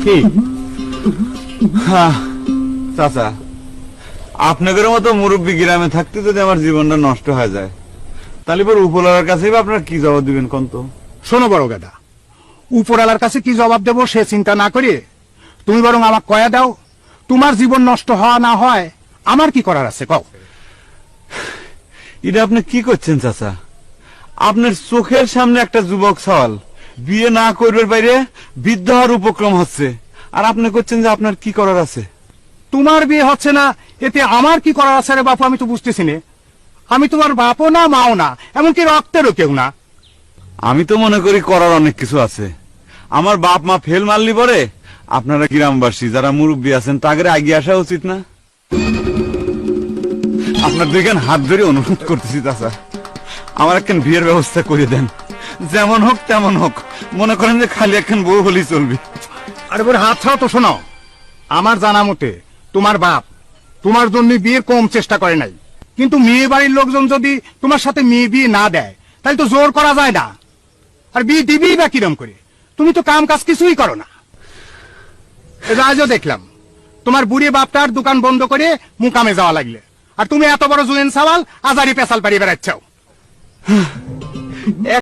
কি চাচা, আপনাদের মতো মুরব্বী গ্রামে থাকতে যদি আমার জীবনটা নষ্ট হয়ে যায়, তাহলে পর উপরওয়ালার কাছে আপনারা কি জবাব দিবেন কোন তো? শোনো বড় গাদা, উপরালার কাছে কি জবাব দেবো সে চিন্তা না করে তুমি বরং আমাকে কয়া দাও, তোমার জীবন নষ্ট হওয়া না হয় আমার কি করার আছে কও। এটা আপনি কি করছেন চাচা? আপনার চোখের সামনে একটা যুবক সওয়াল বিয়ে না করবার বাইরে বৃদ্ধ হওয়ার উপক্রম হচ্ছে, আর আপনি করছেন যে আপনার কি করার আছে। তোমার বিয়ে হচ্ছে না এতে আমার কি করার আছে রে বাপু, আমি তো বুঝতেছি না। আমি তোমার বাপও না মাও না, এমনকি রক্তেরও কেউ না। আমি তো মনে করি করার অনেক কিছু আছে। আমার বাপ মা ফেল মারলি পরে আপনারা গ্রামবাসী যারা মুরব্বী আছেন তাদের এগিয়ে আসা উচিত না? আপনার দেখেন হাত ধরে অনুরোধ করতেছি চাচা, আমার একখান বিয়ের ব্যবস্থা করে দেন, যেমন হোক তেমন হোক। মনে করেন যে খালি একখান বউ হলেই চলবে। আরে বলে হাত ছাড়া তো। শোনো, আমার জানা মতে তোমার বাপ তোমার জন্য বিয়ের কম চেষ্টা করে নাই, কিন্তু মেয়ে বাড়ির লোকজন যদি তোমার সাথে মেয়ে বিয়ে না দেয় তাহলে তো জোর করা যায় না। আর বিয়ে দিবেই বা কিরম করে? তুমি তো কাম কাজ কিছুই করো না। আজও দেখলাম তোমার বুড়ি বাপটার দোকান বন্ধ করে মুকামে যাওয়া লাগলে, আর তুমি এত বড় জুয়েন সাওয়াল আজারি পেশাল পাড়িয়ে বেড়াচ্ছাও।